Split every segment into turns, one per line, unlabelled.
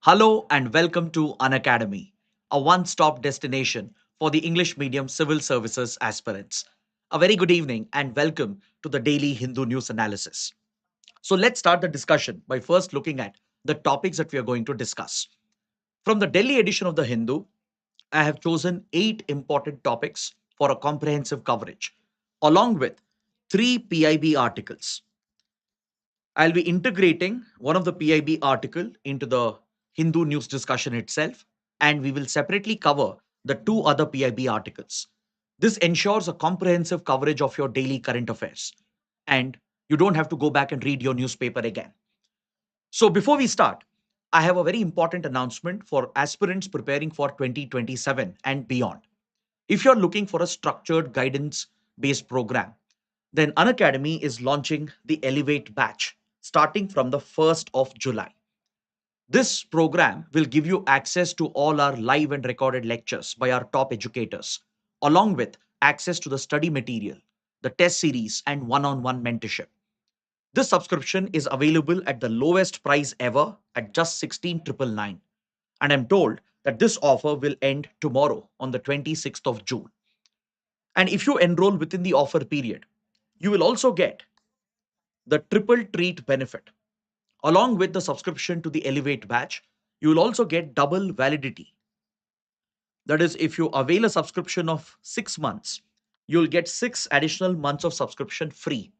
Hello and welcome to Unacademy, a one-stop destination for the English medium civil services aspirants. A very good evening and welcome to the daily Hindu news analysis. So let's start the discussion by first looking at the topics that we are going to discuss. From the Delhi edition of the Hindu, I have chosen 8 important topics for a comprehensive coverage, along with 3 PIB articles. I'll be integrating one of the PIB article into the Hindu news discussion itself, and we will separately cover the 2 other PIB articles. This ensures a comprehensive coverage of your daily current affairs, and you don't have to go back and read your newspaper again. So before we start, I have a very important announcement for aspirants preparing for 2027 and beyond. If you're looking for a structured guidance based program, then Unacademy is launching the Elevate batch starting from the 1st of July. This program will give you access to all our live and recorded lectures by our top educators, along with access to the study material, the test series, and one on one mentorship. This subscription is available at the lowest price ever at just 16,999. And I'm told that this offer will end tomorrow on the 26th of June. And if you enroll within the offer period, you will also get the triple treat benefit. Along with the subscription to the Elevate batch, you will also get double validity. That is, if you avail a subscription of 6 months, you'll get 6 additional months of subscription free.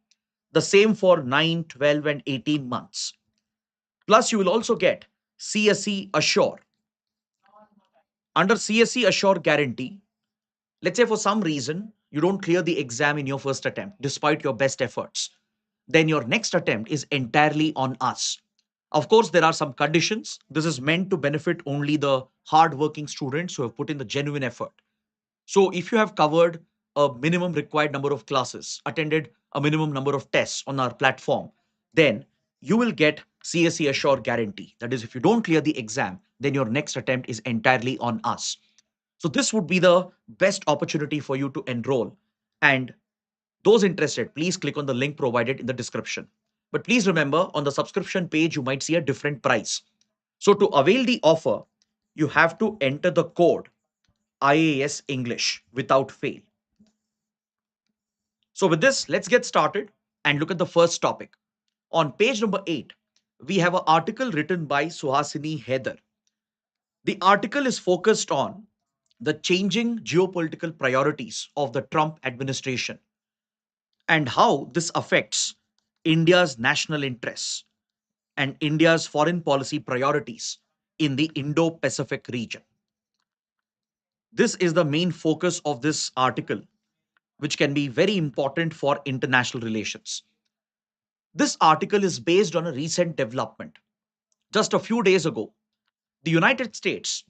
The same for 9, 12, and 18 months. Plus, you will also get CSE Assure. Under CSE Assure guarantee, let's say for some reason you don't clear the exam in your first attempt despite your best efforts, then your next attempt is entirely on us. Of course, there are some conditions. This is meant to benefit only the hard-working students who have put in the genuine effort. So, if you have covered a minimum required number of classes, attended a minimum number of tests on our platform, then you will get CSE Assure guarantee. That is, if you don't clear the exam, then your next attempt is entirely on us. So, this would be the best opportunity for you to enroll. And those interested, please click on the link provided in the description. But please remember, on the subscription page, you might see a different price. So to avail the offer, you have to enter the code IAS English without fail. So with this, let's get started and look at the first topic. On page number 8, we have an article written by Suhasini Heather. The article is focused on the changing geopolitical priorities of the Trump administration and how this affects India's national interests and India's foreign policy priorities in the Indo Pacific region. This is the main focus of this article, which can be very important for international relations. This article is based on a recent development. Just a few days ago, the United States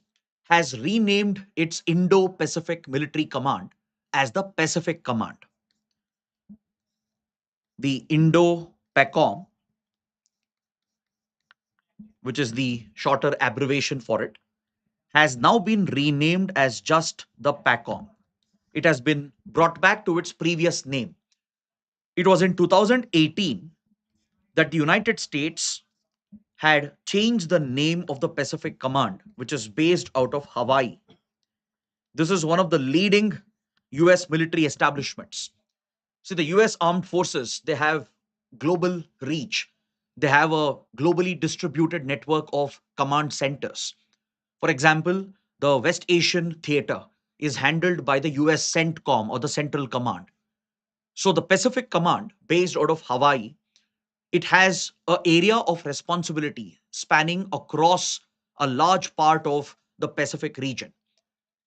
has renamed its Indo Pacific Military Command as the Pacific Command. The Indo PACOM, which is the shorter abbreviation for it, has now been renamed as just the PACOM. It has been brought back to its previous name. It was in 2018 that the United States had changed the name of the Pacific Command, which is based out of Hawaii. This is one of the leading US military establishments. See, the US armed forces, they have global reach. They have a globally distributed network of command centers. For example, the West Asian theater is handled by the US CENTCOM or the Central Command. So the Pacific Command, based out of Hawaii, it has an area of responsibility spanning across a large part of the Pacific region.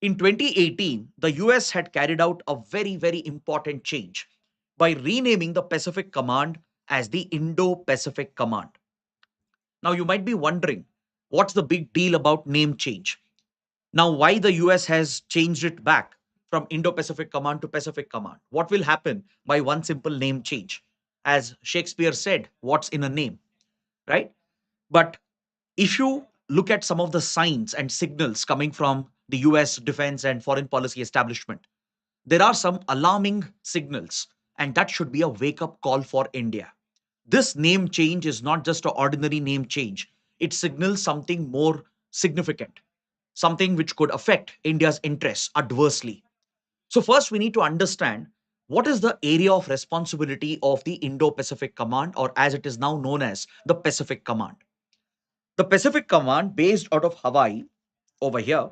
In 2018, the US had carried out a very, very important change by renaming the Pacific Command as the Indo Pacific Command. Now, you might be wondering, what's the big deal about name change? Now, why the US has changed it back from Indo Pacific Command to Pacific Command? What will happen by one simple name change? As Shakespeare said, what's in a name, right? But if you look at some of the signs and signals coming from the US defense and foreign policy establishment, there are some alarming signals, and that should be a wake up call for India. This name change is not just an ordinary name change, it signals something more significant, something which could affect India's interests adversely. So, first, we need to understand what is the area of responsibility of the Indo Pacific Command, or as it is now known as the Pacific Command. The Pacific Command, based out of Hawaii, over here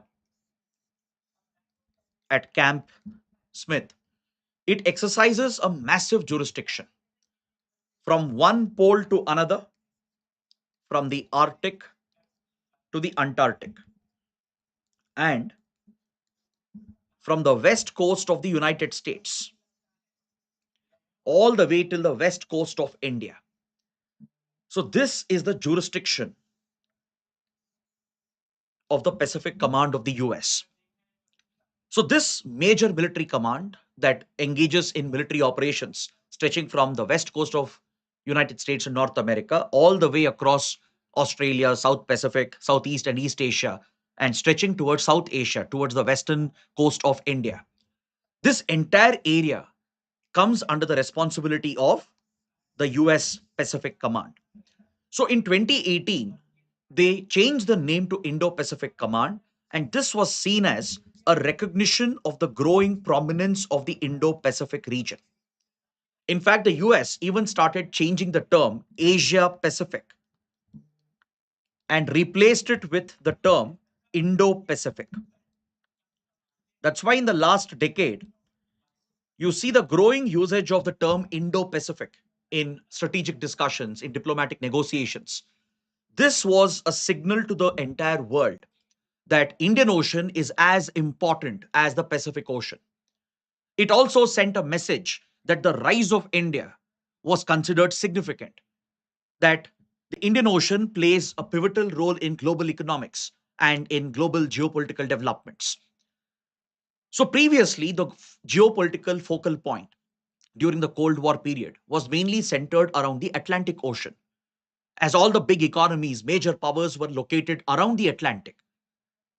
at Camp Smith, it exercises a massive jurisdiction from one pole to another, from the Arctic to the Antarctic, and from the west coast of the United States all the way till the west coast of India. So, this is the jurisdiction of the Pacific Command of the US. So, this major military command that engages in military operations stretching from the west coast of United States and North America all the way across Australia, South Pacific, Southeast and East Asia, and stretching towards South Asia, towards the western coast of India. This entire area comes under the responsibility of the US Pacific Command. So in 2018, they changed the name to Indo Pacific Command, and this was seen as a recognition of the growing prominence of the Indo Pacific region. In fact, the US even started changing the term Asia Pacific and replaced it with the term Indo Pacific. That's why in the last decade, you see the growing usage of the term Indo Pacific in strategic discussions, in diplomatic negotiations. This was a signal to the entire world that Indian Ocean is as important as the Pacific Ocean. It also sent a message that the rise of India was considered significant, that the Indian Ocean plays a pivotal role in global economics and in global geopolitical developments. So previously, the geopolitical focal point during the Cold War period was mainly centered around the Atlantic Ocean, as all the big economies, major powers were located around the Atlantic,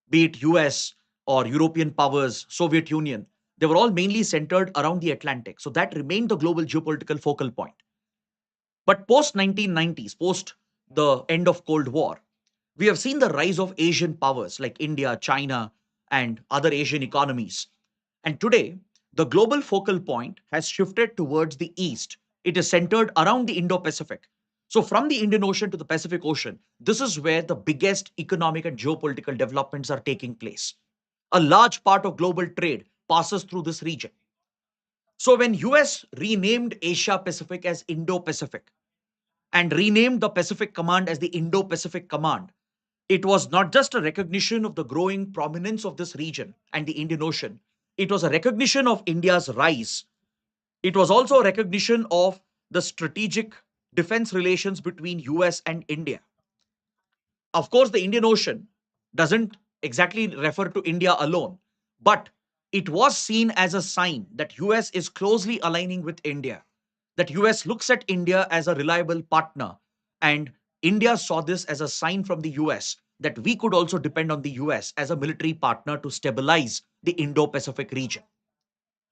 be it US or European powers, Soviet Union. They were all mainly centered around the Atlantic. So that remained the global geopolitical focal point. But post 1990s, post the end of Cold War, we have seen the rise of Asian powers like India, China, and other Asian economies. And today, the global focal point has shifted towards the east. It is centered around the Indo Pacific. So, from the Indian Ocean to the Pacific Ocean, this is where the biggest economic and geopolitical developments are taking place. A large part of global trade passes through this region. So, when US renamed Asia Pacific as Indo Pacific and renamed the Pacific Command as the Indo Pacific Command, it was not just a recognition of the growing prominence of this region and the Indian Ocean, it was a recognition of India's rise. It was also a recognition of the strategic defense relations between US and India. Of course, the Indian Ocean doesn't exactly refer to India alone, but it was seen as a sign that US is closely aligning with India, that US looks at India as a reliable partner, and India saw this as a sign from the US that we could also depend on the US as a military partner to stabilize the Indo-Pacific region.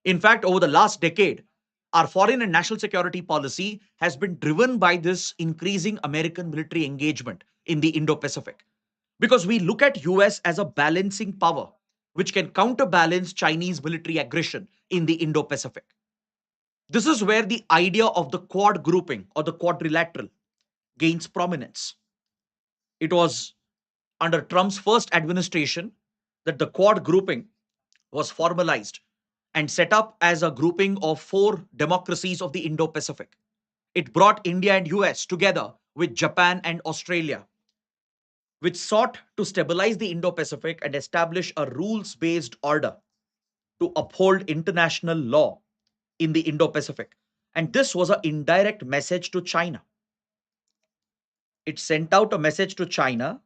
In fact, over the last decade, our foreign and national security policy has been driven by this increasing American military engagement in the Indo-Pacific, because we look at US as a balancing power which can counterbalance Chinese military aggression in the Indo-Pacific. This is where the idea of the quad grouping or the quadrilateral gains prominence. It was under Trump's first administration that the quad grouping was formalized and set up as a grouping of four democracies of the Indo Pacific. It brought India and US together with Japan and Australia, which sought to stabilize the Indo Pacific and establish a rules based order to uphold international law in the Indo Pacific. And this was an indirect message to China. It sent out a message to China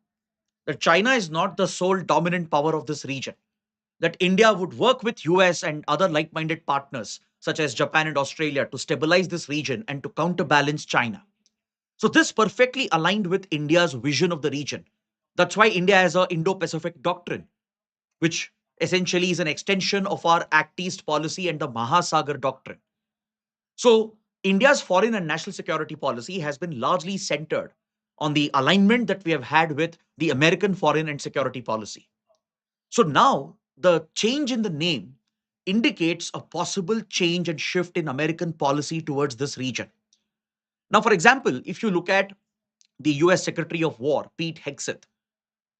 that China is not the sole dominant power of this region, that India would work with US and other like-minded partners such as Japan and Australia to stabilize this region and to counterbalance China. So this perfectly aligned with India's vision of the region. That's why India has an Indo-Pacific doctrine, which essentially is an extension of our Act East policy and the Mahasagar doctrine. So India's foreign and national security policy has been largely centered on the alignment that we have had with the American foreign and security policy. So now the change in the name indicates a possible change and shift in American policy towards this region. Now, for example, if you look at the US Secretary of War, Pete Hegseth,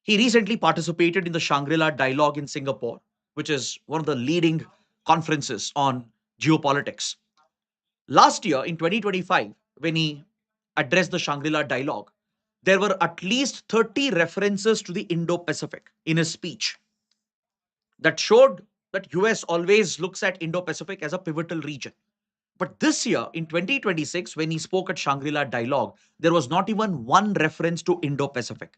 he recently participated in the Shangri-La Dialogue in Singapore, which is one of the leading conferences on geopolitics. Last year in 2025, when he addressed the Shangri-La Dialogue, there were at least 30 references to the Indo-Pacific in his speech that showed that US always looks at Indo-Pacific as a pivotal region. But this year in 2026, when he spoke at Shangri-La Dialogue, there was not even one reference to Indo-Pacific.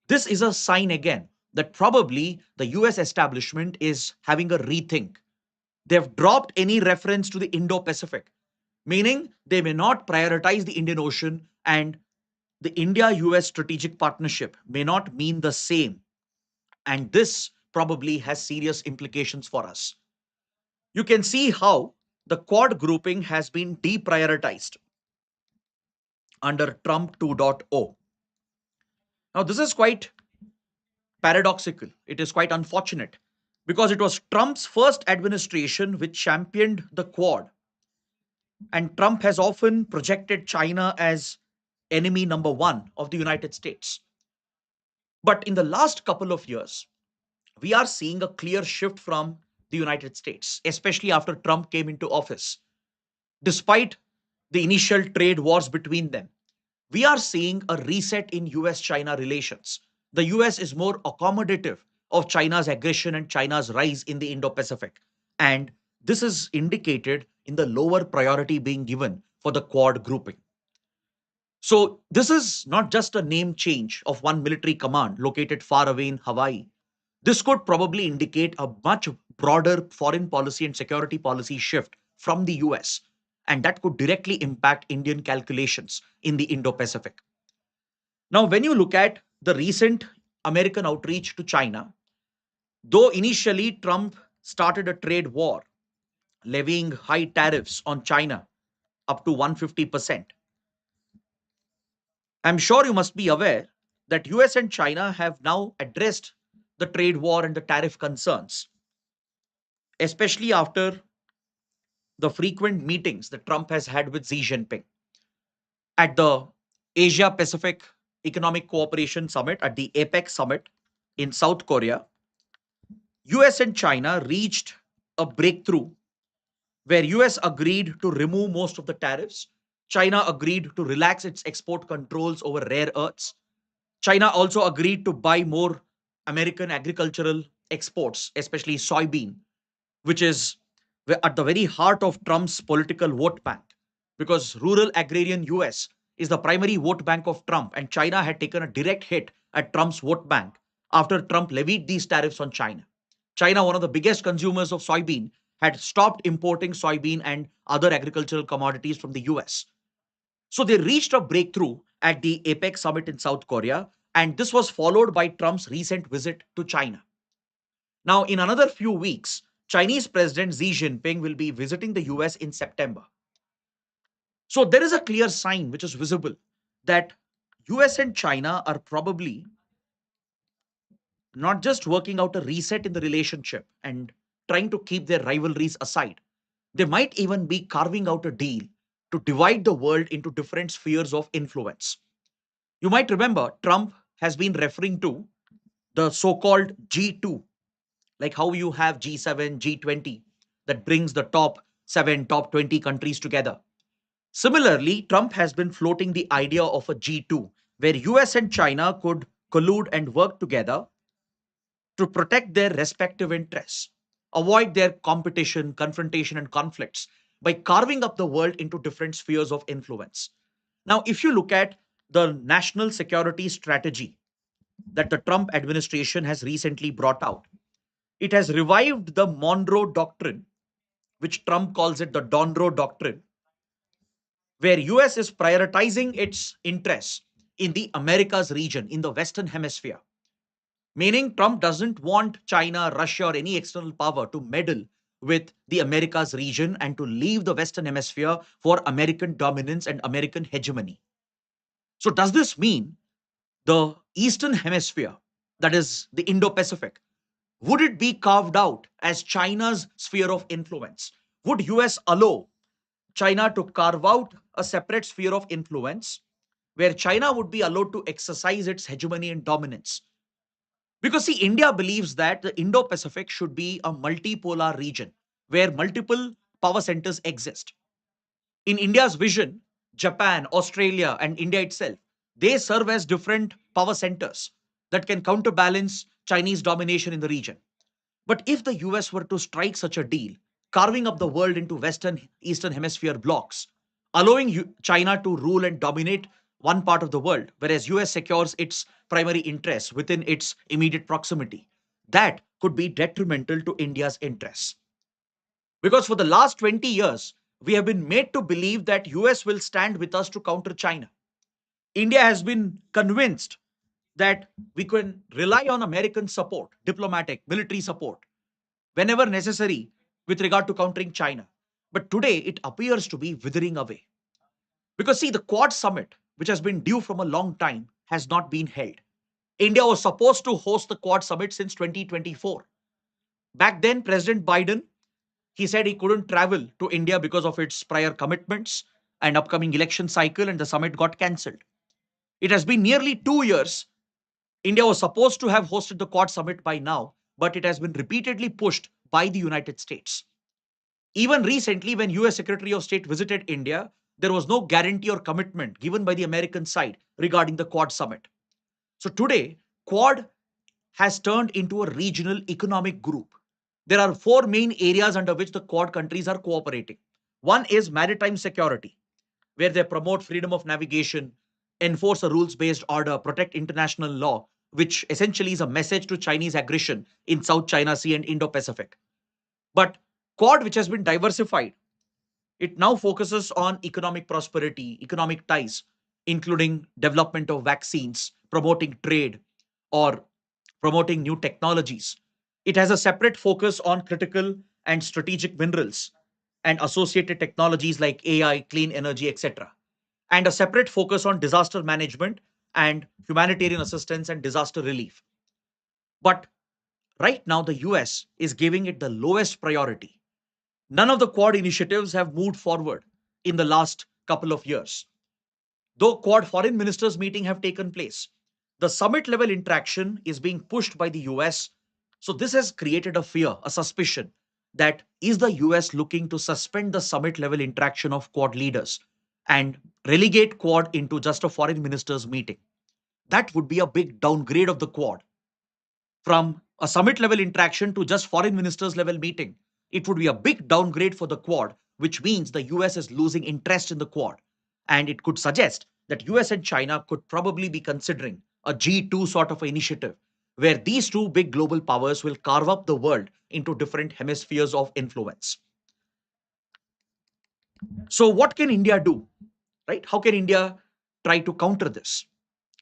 This is a sign again that probably the US establishment is having a rethink. They've dropped any reference to the Indo Pacific, meaning they may not prioritize the Indian Ocean, and the India US strategic partnership may not mean the same. And this probably has serious implications for us. You can see how the Quad grouping has been deprioritized under Trump 2.0. Now, this is quite paradoxical. It is quite unfortunate because it was Trump's first administration which championed the Quad, and Trump has often projected China as enemy number one of the United States. But in the last couple of years, we are seeing a clear shift from the United States, especially after Trump came into office. Despite the initial trade wars between them, we are seeing a reset in US China relations. The US is more accommodative of China's aggression and China's rise in the Indo Pacific. And this is indicated in the lower priority being given for the Quad grouping. So, this is not just a name change of one military command located far away in Hawaii. This could probably indicate a much broader foreign policy and security policy shift from the US, and that could directly impact Indian calculations in the Indo Pacific. Now, when you look at the recent American outreach to China, though initially Trump started a trade war, levying high tariffs on China up to 150%, I'm sure you must be aware that US and China have now addressed the trade war and the tariff concerns, especially after the frequent meetings that Trump has had with Xi Jinping. At the Asia Pacific Economic Cooperation Summit, at the APEC summit in South Korea, US and China reached a breakthrough where US agreed to remove most of the tariffs. China agreed to relax its export controls over rare earths. China also agreed to buy more American agricultural exports, especially soybean, which is at the very heart of Trump's political vote bank, because rural agrarian US is the primary vote bank of Trump, and China had taken a direct hit at Trump's vote bank after Trump levied these tariffs on China. China, one of the biggest consumers of soybean, had stopped importing soybean and other agricultural commodities from the US. So they reached a breakthrough at the APEC summit in South Korea, and this was followed by Trump's recent visit to China. Now, in another few weeks, Chinese President Xi Jinping will be visiting the US in September. So there is a clear sign which is visible that US and China are probably not just working out a reset in the relationship and trying to keep their rivalries aside. They might even be carving out a deal to divide the world into different spheres of influence. You might remember Trump has been referring to the so called G2, like how you have G7, G20, that brings the top 7, top 20 countries together. Similarly, Trump has been floating the idea of a G2, where US and China could collude and work together to protect their respective interests, avoid their competition, confrontation, and conflicts by carving up the world into different spheres of influence. Now, if you look at the national security strategy that the Trump administration has recently brought out, it has revived the Monroe Doctrine, which Trump calls it the Donroe Doctrine, where US is prioritizing its interests in the Americas region, in the Western Hemisphere. Meaning, Trump doesn't want China, Russia, or any external power to meddle with the Americas region and to leave the Western Hemisphere for American dominance and American hegemony. So, does this mean the Eastern Hemisphere, that is the Indo Pacific, would it be carved out as China's sphere of influence? Would US allow China to carve out a separate sphere of influence where China would be allowed to exercise its hegemony and dominance? Because, see, India believes that the Indo Pacific should be a multipolar region where multiple power centers exist. In India's vision, Japan, Australia, and India itself, they serve as different power centers that can counterbalance Chinese domination in the region. But if the US were to strike such a deal, carving up the world into Western, Eastern Hemisphere blocks, allowing China to rule and dominate one part of the world, whereas US secures its primary interests within its immediate proximity, that could be detrimental to India's interests. Because for the last 20 years, we have been made to believe that US will stand with us to counter China. India has been convinced that we can rely on American support, diplomatic, military support, whenever necessary with regard to countering China. But today it appears to be withering away. Because, see, the Quad summit, which has been due from a long time, has not been held. India was supposed to host the Quad summit since 2024. Back then, President Biden, he said he couldn't travel to India because of its prior commitments and upcoming election cycle, and the summit got cancelled. It has been nearly 2 years. India was supposed to have hosted the Quad summit by now, but it has been repeatedly pushed by the United States. Even recently, when US Secretary of State visited India, there was no guarantee or commitment given by the American side regarding the Quad summit. So today, Quad has turned into a regional economic group. There are four main areas under which the Quad countries are cooperating. One is maritime security, where they promote freedom of navigation, enforce a rules based order, protect international law, which essentially is a message to Chinese aggression in South China Sea and Indo Pacific. But Quad, which has been diversified, it now focuses on economic prosperity, economic ties, including development of vaccines, promoting trade, or promoting new technologies. It has a separate focus on critical and strategic minerals and associated technologies like AI, clean energy, etc. And a separate focus on disaster management and humanitarian assistance and disaster relief. But right now, the US is giving it the lowest priority. None of the Quad initiatives have moved forward in the last couple of years. Though Quad foreign ministers meeting have taken place, the summit level interaction is being pushed by the US. So this has created a fear, a suspicion that is the US looking to suspend the summit level interaction of Quad leaders and relegate Quad into just a foreign ministers meeting. That would be a big downgrade of the Quad from a summit level interaction to just foreign ministers level meeting. It would be a big downgrade for the Quad, which means the US is losing interest in the Quad. And it could suggest that US and China could probably be considering a G2 sort of initiative where these two big global powers will carve up the world into different hemispheres of influence. So, what can India do? Right? How can India try to counter this?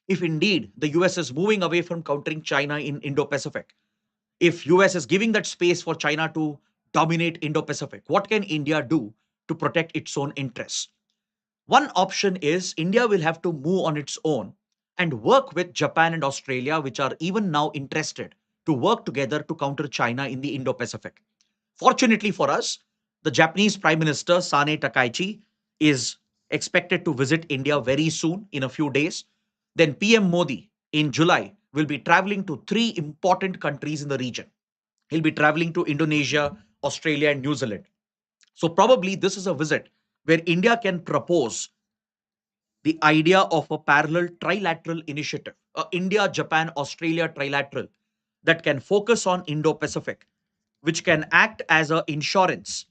If indeed the US is moving away from countering China in Indo Pacific, if US is giving that space for China to dominate Indo-Pacific, what can India do to protect its own interests? One option is India will have to move on its own and work with Japan and Australia, which are even now interested to work together to counter China in the Indo-Pacific. Fortunately for us, the Japanese Prime Minister Sane Takaichi is expected to visit India very soon in a few days. Then PM Modi in July will be traveling to three important countries in the region. He'll be traveling to Indonesia, Australia, and New Zealand. So, probably this is a visit where India can propose the idea of a parallel trilateral initiative, a India, Japan, Australia trilateral that can focus on Indo Pacific, which can act as an insurance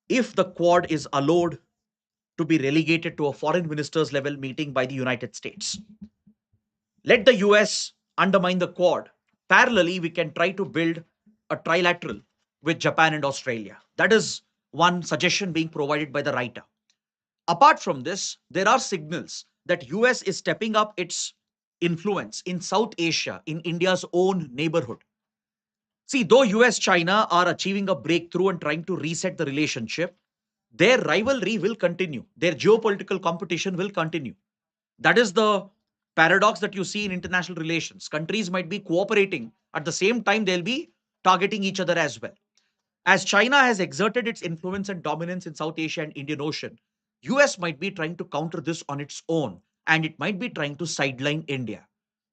if the Quad is allowed to be relegated to a foreign ministers level meeting by the United States. Let the US undermine the Quad. Parallelly, we can try to build a trilateral with Japan and Australia. That is one suggestion being provided by the writer. Apart from this, there are signals that US is stepping up its influence in South Asia, in India's own neighborhood. See, though US China are achieving a breakthrough and trying to reset the relationship, their rivalry will continue. Their geopolitical competition will continue. That is the paradox that you see in international relations. Countries might be cooperating, at the same time, they'll be targeting each other as well. As China has exerted its influence and dominance in South Asia and Indian Ocean, US might be trying to counter this on its own, and it might be trying to sideline India.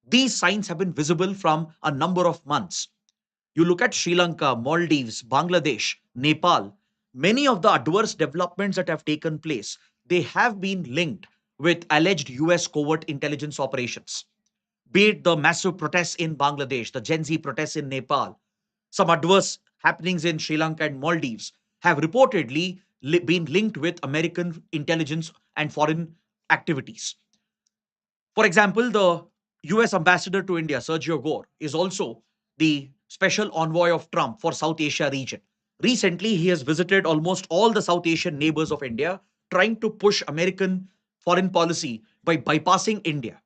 These signs have been visible from a number of months. You look at Sri Lanka, Maldives, Bangladesh, Nepal, many of the adverse developments that have taken place, they have been linked with alleged US covert intelligence operations. Be it the massive protests in Bangladesh, the Gen Z protests in Nepal, some adverse happenings in Sri Lanka and Maldives have reportedly been linked with American intelligence and foreign activities. For example, the US ambassador to India, Sergio Gore, is also the special envoy of Trump for South Asia region. Recently, he has visited almost all the South Asian neighbors of India, trying to push American foreign policy by bypassing India.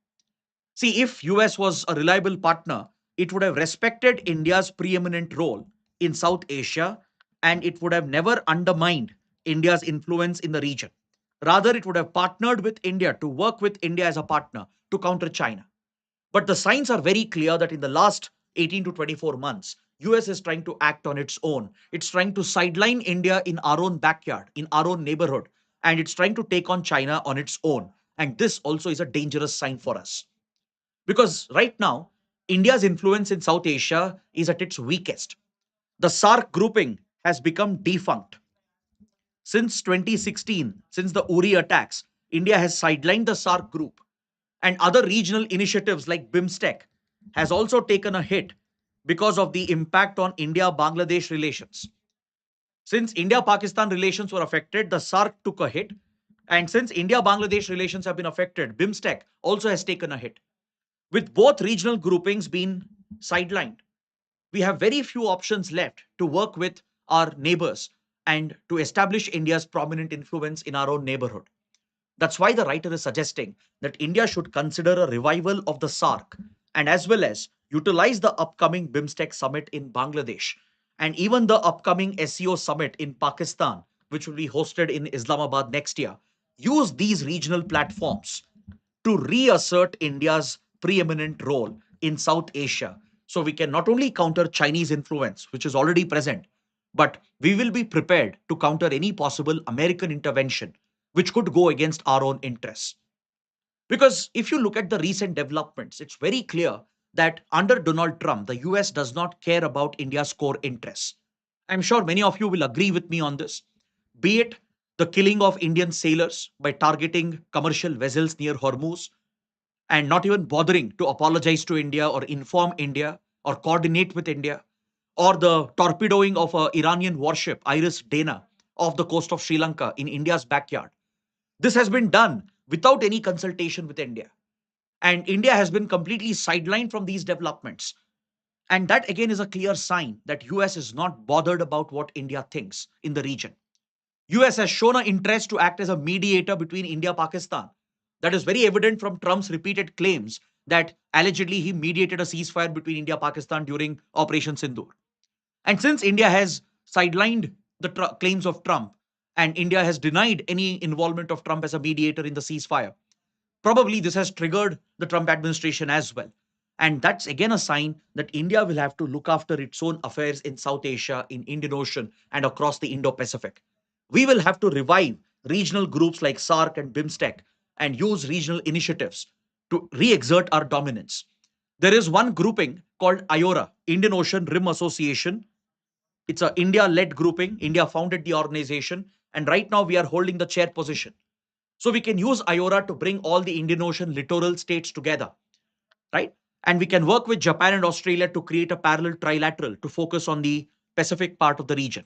See, if US was a reliable partner, it would have respected India's preeminent role in South Asia, and it would have never undermined India's influence in the region. Rather, it would have partnered with India to work with India as a partner to counter China. But the signs are very clear that in the last 18 to 24 months, US is trying to act on its own. It's trying to sideline India in our own backyard, in our own neighborhood, and it's trying to take on China on its own. And this also is a dangerous sign for us. Because right now, India's influence in South Asia is at its weakest. The SARC grouping has become defunct. Since 2016, since the Uri attacks, India has sidelined the SARC group, and other regional initiatives like BIMSTEC has also taken a hit because of the impact on India-Bangladesh relations. Since India-Pakistan relations were affected, the SARC took a hit. And since India-Bangladesh relations have been affected, BIMSTEC also has taken a hit. With both regional groupings being sidelined, we have very few options left to work with our neighbors and to establish India's prominent influence in our own neighborhood. That's why the writer is suggesting that India should consider a revival of the SARC and as well as utilize the upcoming BIMSTEC summit in Bangladesh and even the upcoming SEO summit in Pakistan, which will be hosted in Islamabad next year. Use these regional platforms to reassert India's preeminent role in South Asia. So we can not only counter Chinese influence, which is already present, but we will be prepared to counter any possible American intervention which could go against our own interests. Because if you look at the recent developments, it's very clear that under Donald Trump, the US does not care about India's core interests. I'm sure many of you will agree with me on this. Be it the killing of Indian sailors by targeting commercial vessels near Hormuz, and not even bothering to apologize to India or inform India or coordinate with India, or the torpedoing of a Iranian warship, Iris Dana, off the coast of Sri Lanka in India's backyard. This has been done without any consultation with India. And India has been completely sidelined from these developments. And that again is a clear sign that US is not bothered about what India thinks in the region. US has shown an interest to act as a mediator between India and Pakistan. That is very evident from Trump's repeated claims that allegedly he mediated a ceasefire between India and Pakistan during Operation Sindoor. And since India has sidelined the claims of Trump and India has denied any involvement of Trump as a mediator in the ceasefire, probably this has triggered the Trump administration as well. And that's again a sign that India will have to look after its own affairs in South Asia, in Indian Ocean, and across the Indo Pacific. We will have to revive regional groups like SARC and BIMSTEC and use regional initiatives to re exert our dominance. There is one grouping called IORA, Indian Ocean Rim Association. It's a India led grouping. India founded the organization. And right now we are holding the chair position. So we can use IORA to bring all the Indian Ocean littoral states together, right? And we can work with Japan and Australia to create a parallel trilateral to focus on the Pacific part of the region.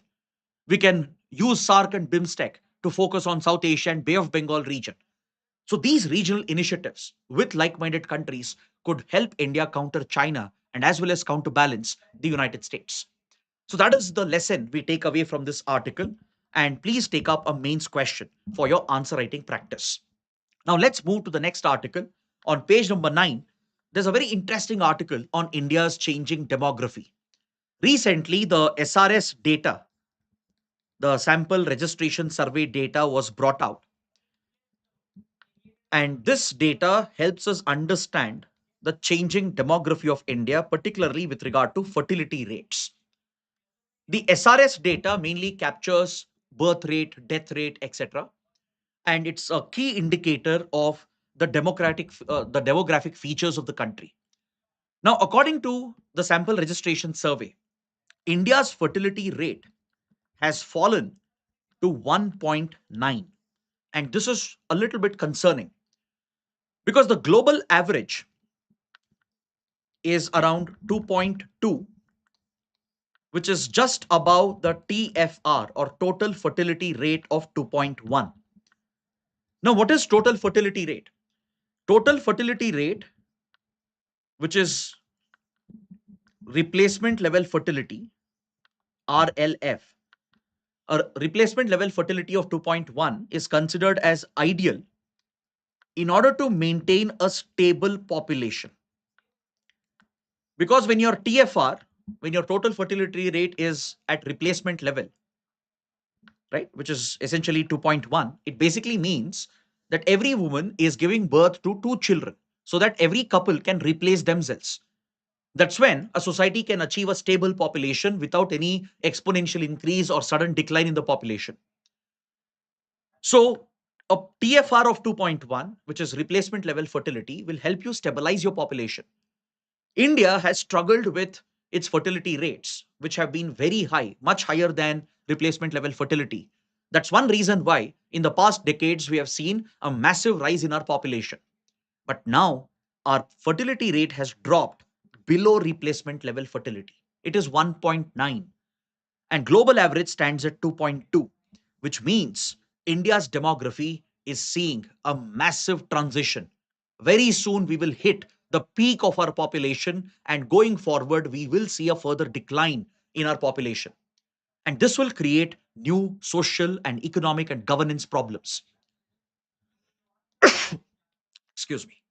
We can use SARC and BIMSTEC to focus on South Asia and Bay of Bengal region. So these regional initiatives with like-minded countries could help India counter China and as well as counterbalance the United States. So that is the lesson we take away from this article. And please take up a mains question for your answer writing practice. Now let's move to the next article. On page number 9, there's a very interesting article on India's changing demography. Recently, the SRS data the sample registration survey data was brought out. And this data helps us understand the changing demography of India, particularly with regard to fertility rates. The SRS data mainly captures birth rate, death rate, etc. And it's a key indicator of the demographic features of the country. Now, according to the sample registration survey, India's fertility rate has fallen to 1.9. And this is a little bit concerning because the global average is around 2.2, which is just above the TFR or total fertility rate of 2.1. Now, what is total fertility rate? Total fertility rate, which is replacement level fertility, RLF, a replacement level fertility of 2.1 is considered as ideal in order to maintain a stable population. Because when your TFR, when your total fertility rate is at replacement level, right, which is essentially 2.1, it basically means that every woman is giving birth to two children so that every couple can replace themselves. That's when a society can achieve a stable population without any exponential increase or sudden decline in the population. So, a TFR of 2.1, which is replacement level fertility, will help you stabilize your population. India has struggled with its fertility rates, which have been very high, much higher than replacement level fertility. That's one reason why, in the past decades, we have seen a massive rise in our population. But now, our fertility rate has dropped below replacement level fertility. It is 1.9, and global average stands at 2.2, which means India's demography is seeing a massive transition. Very soon, we will hit the peak of our population, and going forward, we will see a further decline in our population. And this will create new social and economic and governance problems. Excuse me.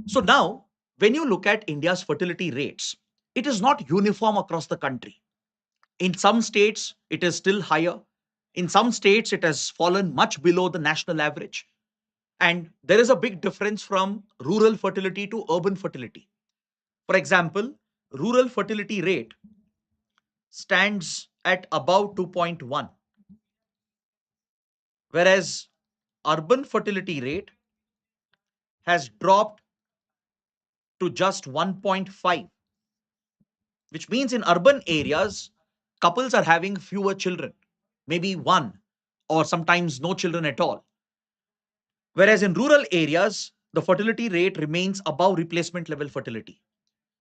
So now, when you look at India's fertility rates, it is not uniform across the country. In some states, it is still higher. In some states, it has fallen much below the national average. And there is a big difference from rural fertility to urban fertility. For example, rural fertility rate stands at about 2.1, whereas urban fertility rate has dropped to just 1.5, which means in urban areas, couples are having fewer children, maybe one or sometimes no children at all. Whereas in rural areas, the fertility rate remains above replacement level fertility.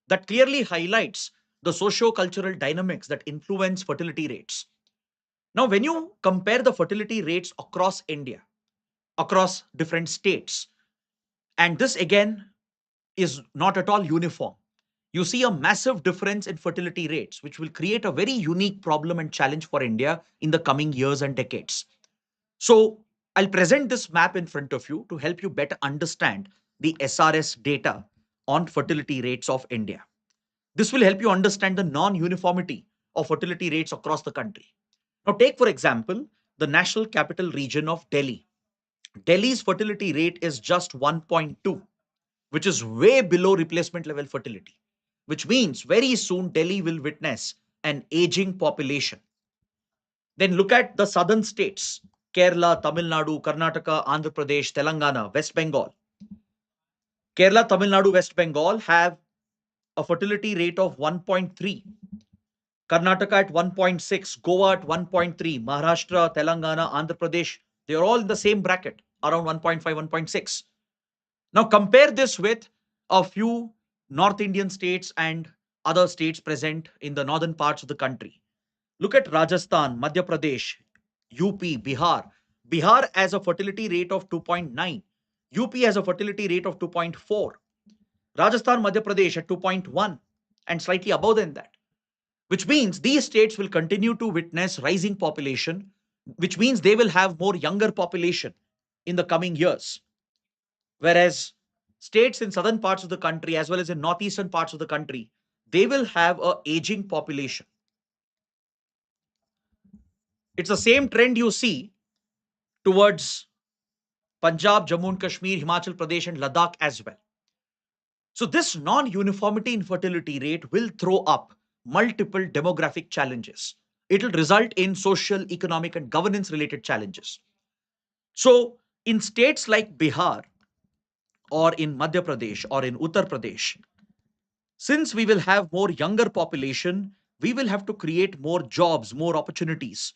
That clearly highlights the socio-cultural dynamics that influence fertility rates. Now, when you compare the fertility rates across India, across different states, and this again is not at all uniform, you see a massive difference in fertility rates, which will create a very unique problem and challenge for India in the coming years and decades. So, I'll present this map in front of you to help you better understand the SRS data on fertility rates of India. This will help you understand the non-uniformity of fertility rates across the country. Now, take for example the national capital region of Delhi. Delhi's fertility rate is just 1.2, which is way below replacement level fertility, which means very soon Delhi will witness an aging population. Then look at the southern states: Kerala, Tamil Nadu, Karnataka, Andhra Pradesh, Telangana, West Bengal. Kerala, Tamil Nadu, West Bengal have a fertility rate of 1.3, Karnataka at 1.6, Goa at 1.3, Maharashtra, Telangana, Andhra Pradesh, they are all in the same bracket, around 1.5, 1.6. Now compare this with a few North Indian states and other states present in the northern parts of the country. Look at Rajasthan, Madhya Pradesh, UP, Bihar. Bihar has a fertility rate of 2.9. UP has a fertility rate of 2.4. Rajasthan, Madhya Pradesh at 2.1 and slightly above than that, which means these states will continue to witness rising population, which means they will have more younger population in the coming years. Whereas states in southern parts of the country as well as in northeastern parts of the country, they will have a aging population. It's the same trend you see towards Punjab, Jammu and Kashmir, Himachal Pradesh, and Ladakh as well. So, this non uniformity in fertility rate will throw up multiple demographic challenges. It will result in social, economic, and governance related challenges. So, in states like Bihar or in Madhya Pradesh or in Uttar Pradesh, since we will have more younger population, we will have to create more jobs, more opportunities.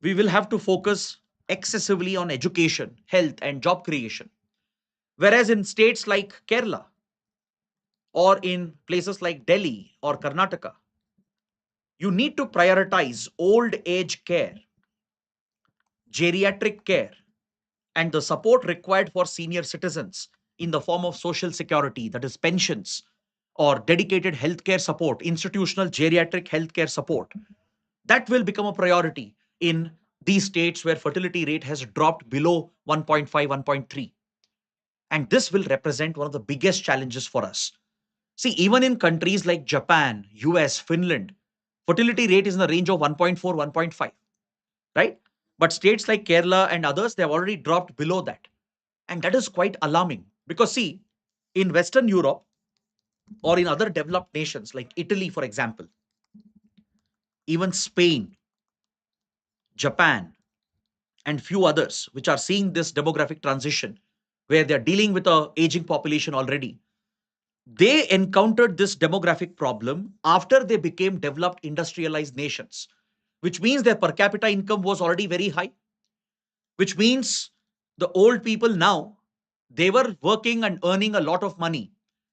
We will have to focus excessively on education, health, and job creation. Whereas in states like Kerala or in places like Delhi or Karnataka, you need to prioritize old age care, geriatric care, and the support required for senior citizens in the form of social security, that is, pensions, or dedicated healthcare support, institutional geriatric healthcare support. That will become a priority in these states where fertility rate has dropped below 1.5, 1.3. And this will represent one of the biggest challenges for us. See, even in countries like Japan, US, Finland, fertility rate is in the range of 1.4, 1.5, right? But states like Kerala and others, they have already dropped below that. And that is quite alarming because, see, in Western Europe or in other developed nations like Italy, for example, even Spain, Japan, and few others which are seeing this demographic transition where they're dealing with a aging population already, they encountered this demographic problem after they became developed industrialized nations, which means their per capita income was already very high, which means the old people now, they were working and earning a lot of money.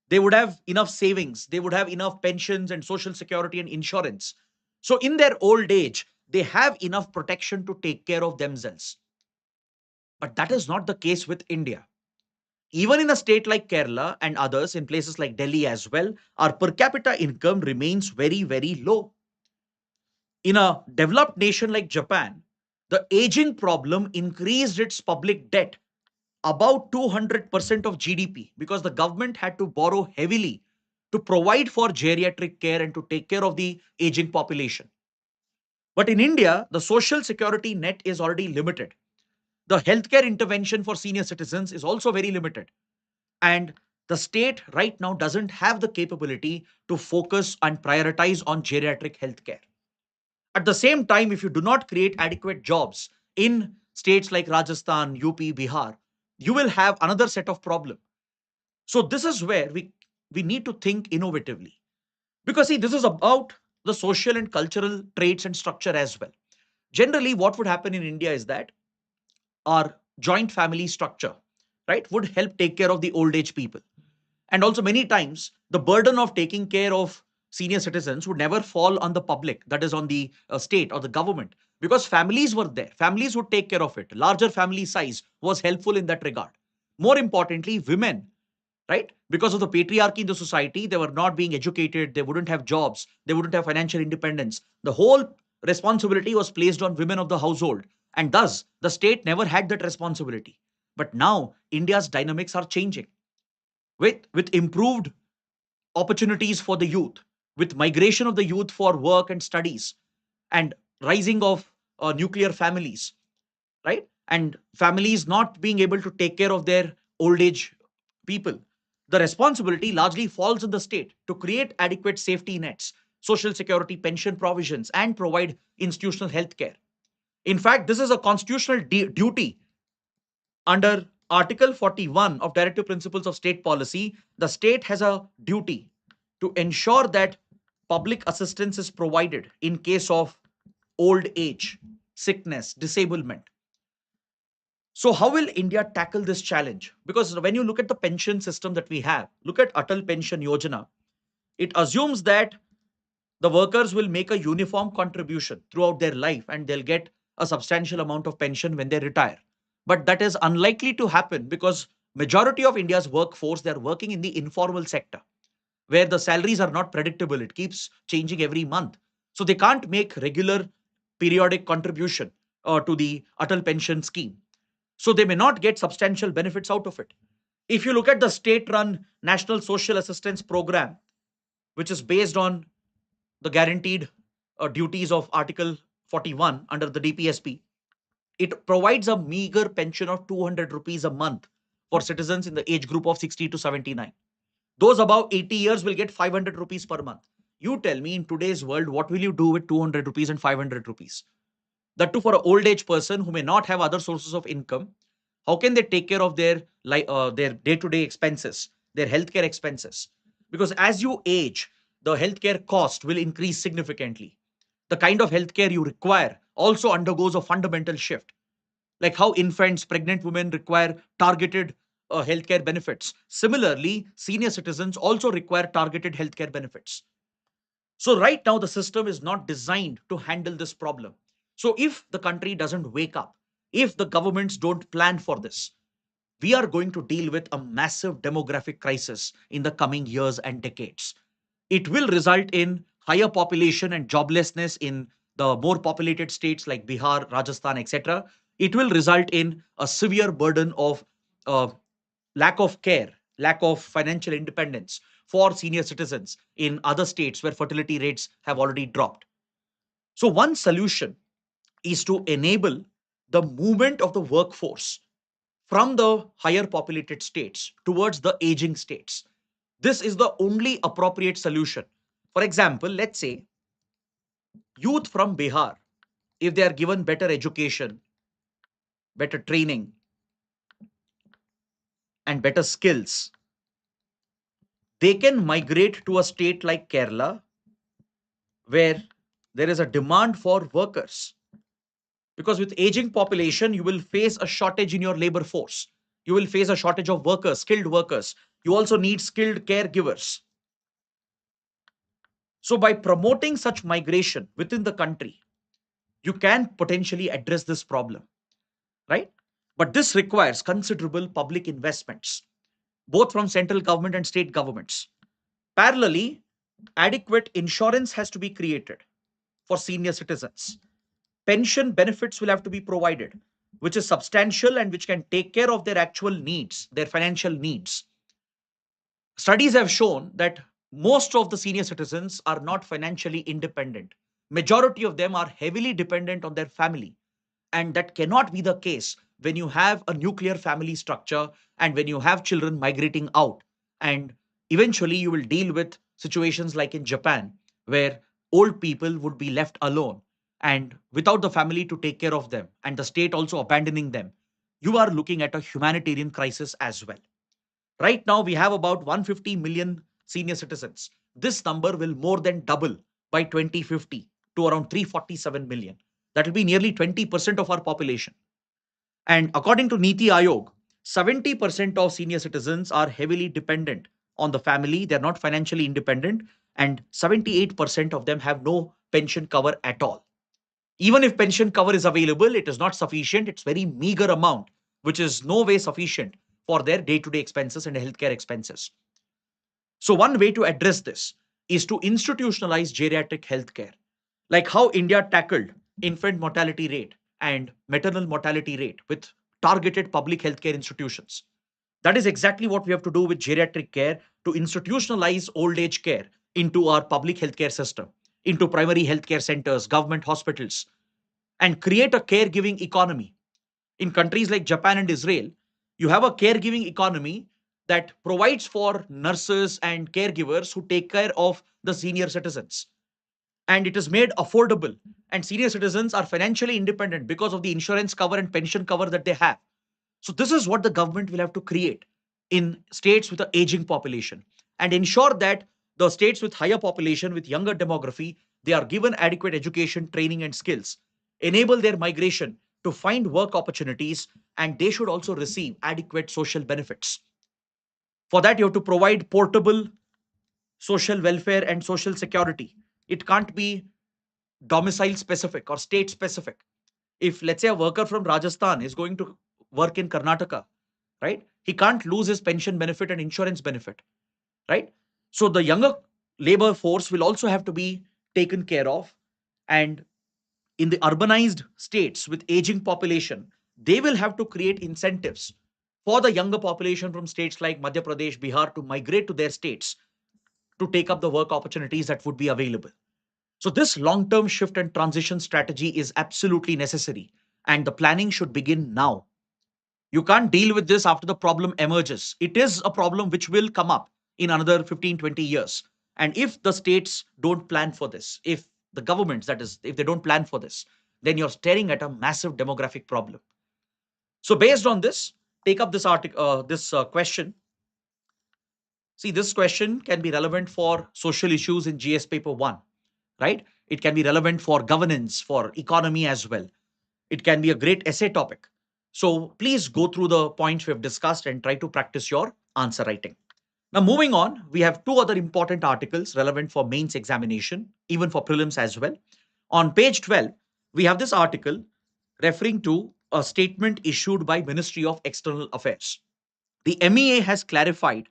They would have enough savings, they would have enough pensions and social security and insurance. So in their old age, they have enough protection to take care of themselves. But that is not the case with India. Even in a state like Kerala and others, in places like Delhi as well, our per capita income remains very, very low. In a developed nation like Japan, the aging problem increased its public debt about 200% of GDP because the government had to borrow heavily to provide for geriatric care and to take care of the aging population. But in India, the social security net is already limited. The healthcare intervention for senior citizens is also very limited. And the state right now doesn't have the capability to focus and prioritize on geriatric healthcare. At the same time, if you do not create adequate jobs in states like Rajasthan, UP, Bihar, you will have another set of problem. So this is where we need to think innovatively. Because see, this is about the social and cultural traits and structure as well. Generally, what would happen in India is that our joint family structure, right, would help take care of the old age people. And also, many times, the burden of taking care of senior citizens would never fall on the public, that is, on the state or the government, because families were there. Families would take care of it. Larger family size was helpful in that regard. More importantly, women, right? Because of the patriarchy in the society, they were not being educated, they wouldn't have jobs, they wouldn't have financial independence. The whole responsibility was placed on women of the household, and thus the state never had that responsibility. But now India's dynamics are changing with improved opportunities for the youth, with migration of the youth for work and studies, and rising of nuclear families, right? And families not being able to take care of their old age people. The responsibility largely falls on the state to create adequate safety nets, social security, pension provisions, and provide institutional health care. In fact, this is a constitutional duty under Article 41 of Directive Principles of State Policy. The state has a duty to ensure that public assistance is provided in case of old age, sickness, disablement. So, how will India tackle this challenge? Because when you look at the pension system that we have, look at Atal Pension Yojana, it assumes that the workers will make a uniform contribution throughout their life and they'll get a substantial amount of pension when they retire. But that is unlikely to happen because majority of India's workforce, they're working in the informal sector where the salaries are not predictable. It keeps changing every month. So they can't make regular periodic contribution to the Atal pension scheme. So they may not get substantial benefits out of it. If you look at the state run National Social Assistance Program, which is based on the guaranteed duties of Article 41 under the DPSP, it provides a meager pension of 200 rupees a month for citizens in the age group of 60 to 79. Those above 80 years will get 500 rupees per month. You tell me, in today's world, what will you do with 200 rupees and 500 rupees? That too for an old age person who may not have other sources of income. How can they take care of their day-to-day expenses, their healthcare expenses? Because as you age, the healthcare cost will increase significantly. The kind of healthcare you require also undergoes a fundamental shift, like how infants, pregnant women require targeted healthcare benefits. Similarly, senior citizens also require targeted healthcare benefits. So, right now, the system is not designed to handle this problem. So, if the country doesn't wake up, if the governments don't plan for this, we are going to deal with a massive demographic crisis in the coming years and decades. It will result in higher population and joblessness in the more populated states like Bihar, Rajasthan, etc. It will result in a severe burden of uh, lack of care, lack of financial independence for senior citizens in other states where fertility rates have already dropped. So, one solution is to enable the movement of the workforce from the higher populated states towards the aging states. This is the only appropriate solution. For example, let's say youth from Bihar, if they are given better education, better training, and better skills, they can migrate to a state like Kerala where there is a demand for workers. Because with aging population, you will face a shortage in your labor force. You will face a shortage of workers, skilled workers. You also need skilled caregivers. So, by promoting such migration within the country, you can potentially address this problem, right? But this requires considerable public investments, both from central government and state governments. Parallelly, adequate insurance has to be created for senior citizens. Pension benefits will have to be provided, which is substantial and which can take care of their actual needs, their financial needs. Studies have shown that most of the senior citizens are not financially independent. Majority of them are heavily dependent on their family. And that cannot be the case when you have a nuclear family structure and when you have children migrating out. And eventually, you will deal with situations like in Japan, where old people would be left alone and without the family to take care of them, and the state also abandoning them. You are looking at a humanitarian crisis as well. Right now, we have about 150 million senior citizens. This number will more than double by 2050 to around 347 million. That will be nearly 20% of our population. And according to Niti Aayog, 70% of senior citizens are heavily dependent on the family. They're not financially independent. And 78% of them have no pension cover at all. Even if pension cover is available, it is not sufficient. It's very meager amount, which is no way sufficient for their day-to-day expenses and healthcare expenses. So one way to address this is to institutionalize geriatric healthcare, like how India tackled infant mortality rate and maternal mortality rate with targeted public healthcare institutions. That is exactly what we have to do with geriatric care, to institutionalize old age care into our public healthcare system, into primary healthcare centers, government hospitals, and create a caregiving economy. In countries like Japan and Israel, you have a caregiving economy that provides for nurses and caregivers who take care of the senior citizens. And it is made affordable. And senior citizens are financially independent because of the insurance cover and pension cover that they have. So, this is what the government will have to create in states with an aging population and ensure that the states with higher population, with younger demography, they are given adequate education, training, and skills, enable their migration to find work opportunities, and they should also receive adequate social benefits. For that, you have to provide portable social welfare and social security. It can't be domicile specific or state specific. If, let's say, a worker from Rajasthan is going to work in Karnataka, right? He can't lose his pension benefit and insurance benefit, right? So the younger labor force will also have to be taken care of. And in the urbanized states with aging population, they will have to create incentives for the younger population from states like Madhya Pradesh, Bihar to migrate to their states to take up the work opportunities that would be available. So, this long term shift and transition strategy is absolutely necessary, and the planning should begin now. You can't deal with this after the problem emerges. It is a problem which will come up in another 15, 20 years. And if the states don't plan for this, if the governments, that is, if they don't plan for this, then you're staring at a massive demographic problem. So, based on this, take up this article, this question. See, this question can be relevant for social issues in GS paper 1, right? It can be relevant for governance, for economy as well. It can be a great essay topic. So please go through the points we have discussed and try to practice your answer writing. Now, moving on, we have two other important articles relevant for mains examination, even for prelims as well. On page 12, we have this article referring to a statement issued by Ministry of External Affairs. The MEA has clarified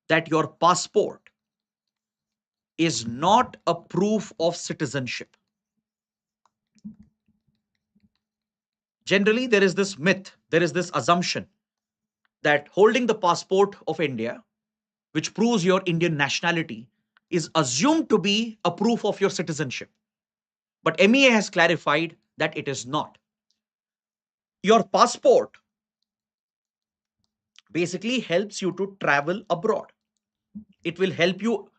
that your passport is not a proof of citizenship. Generally, there is this myth, there is this assumption that holding the passport of India, which proves your Indian nationality, is assumed to be a proof of your citizenship. But MEA has clarified that it is not. Your passport basically helps you to travel abroad. It will help you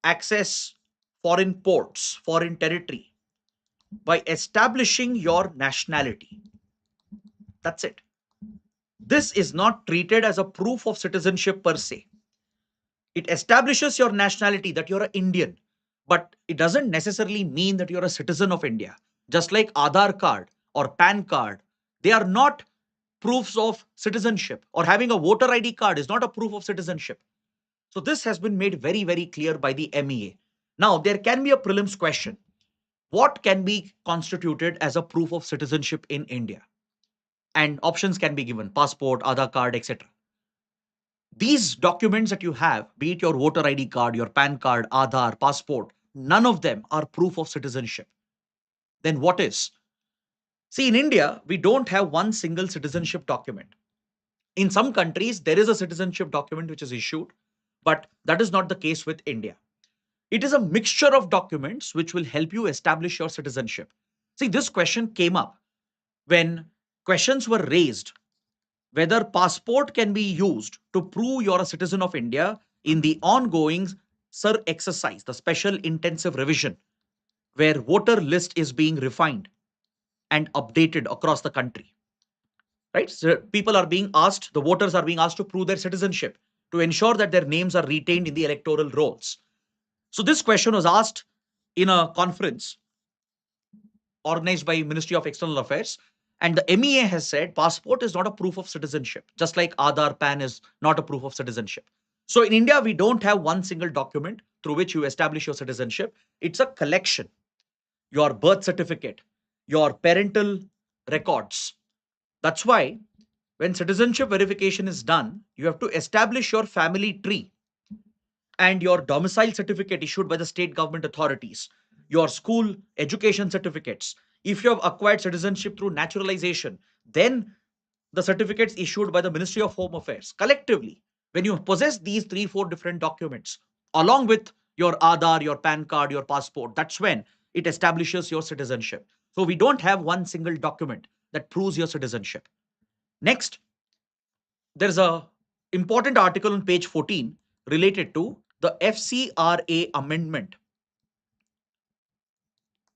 access foreign ports, foreign territory by establishing your nationality. That's it. This is not treated as a proof of citizenship per se. It establishes your nationality, that you're an Indian, but it doesn't necessarily mean that you're a citizen of India. Just like Aadhaar card or PAN card, they are not proofs of citizenship, or having a voter ID card is not a proof of citizenship. So this has been made very, very clear by the MEA. Now, there can be a prelims question. What can be constituted as a proof of citizenship in India? And options can be given: passport, Aadhaar card, etc. These documents that you have, be it your voter ID card, your PAN card, Aadhaar, passport, none of them are proof of citizenship. Then what is? See, in India, we don't have one single citizenship document. In some countries, there is a citizenship document which is issued, but that is not the case with India. It is a mixture of documents which will help you establish your citizenship. See, this question came up when questions were raised whether passport can be used to prove you're a citizen of India in the ongoing SIR exercise, the special intensive revision, where voter list is being refined and updated across the country. Right? So people are being asked, the voters are being asked to prove their citizenship to ensure that their names are retained in the electoral rolls. So this question was asked in a conference organized by Ministry of External Affairs. And the MEA has said passport is not a proof of citizenship, just like Aadhaar, PAN is not a proof of citizenship. So in India, we don't have one single document through which you establish your citizenship. It's a collection. Your birth certificate, your parental records. That's why when citizenship verification is done, you have to establish your family tree and your domicile certificate issued by the state government authorities, your school education certificates. If you have acquired citizenship through naturalization, then the certificates issued by the Ministry of Home Affairs. Collectively, when you possess these three, four different documents, along with your Aadhaar, your PAN card, your passport, that's when it establishes your citizenship. So we don't have one single document that proves your citizenship. Next, there's a important article on page 14 related to the FCRA amendment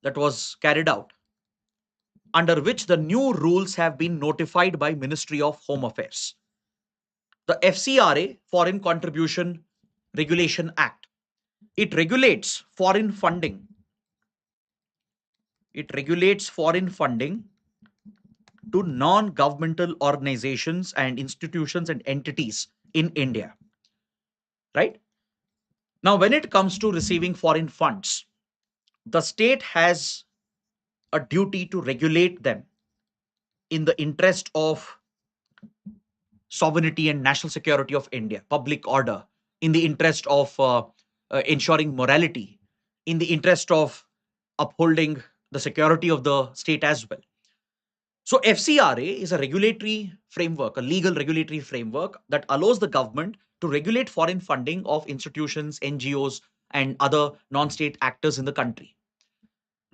that was carried out, under which the new rules have been notified by Ministry of Home Affairs. The FCRA, Foreign Contribution Regulation Act, it regulates foreign funding. It regulates foreign funding to non-governmental organizations and institutions and entities in India. Right? Now, when it comes to receiving foreign funds, the state has a duty to regulate them in the interest of sovereignty and national security of India, public order, in the interest of ensuring morality, in the interest of upholding the security of the state as well. So, FCRA is a regulatory framework, a legal regulatory framework that allows the government to regulate foreign funding of institutions, NGOs, and other non state actors in the country.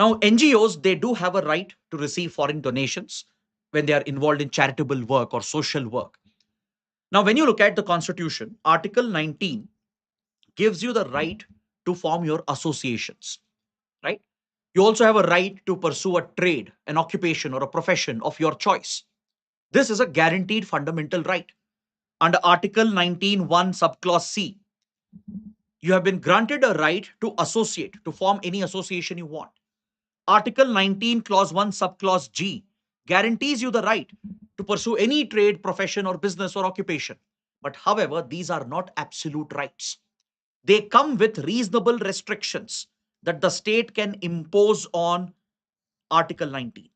Now, NGOs, they do have a right to receive foreign donations when they are involved in charitable work or social work. Now, when you look at the Constitution, Article 19 gives you the right to form your associations, right? You also have a right to pursue a trade, an occupation, or a profession of your choice. This is a guaranteed fundamental right. Under Article 19(1) subclause C, you have been granted a right to associate, to form any association you want. Article 19, Clause 1, Subclause G guarantees you the right to pursue any trade, profession, or business or occupation. But however, these are not absolute rights. They come with reasonable restrictions that the state can impose on Article 19.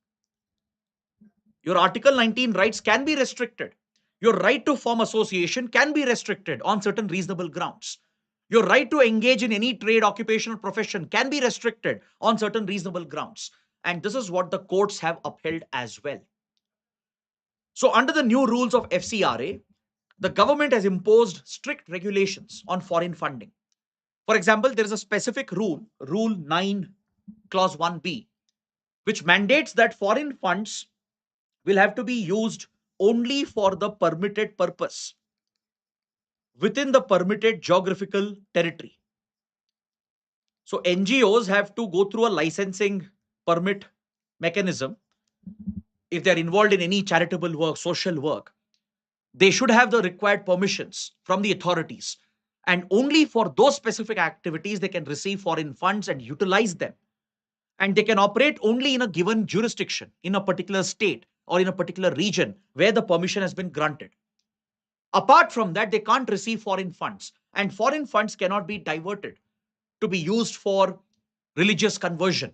Your Article 19 rights can be restricted. Your right to form association can be restricted on certain reasonable grounds. Your right to engage in any trade, occupation, or profession can be restricted on certain reasonable grounds. And this is what the courts have upheld as well. So, under the new rules of FCRA, the government has imposed strict regulations on foreign funding. For example, there is a specific rule, Rule 9, Clause 1B, which mandates that foreign funds will have to be used only for the permitted purpose within the permitted geographical territory. So NGOs have to go through a licensing permit mechanism. If they're involved in any charitable work, social work, they should have the required permissions from the authorities. And only for those specific activities, they can receive foreign funds and utilize them. And they can operate only in a given jurisdiction, in a particular state or in a particular region where the permission has been granted. Apart from that, they can't receive foreign funds, and foreign funds cannot be diverted to be used for religious conversion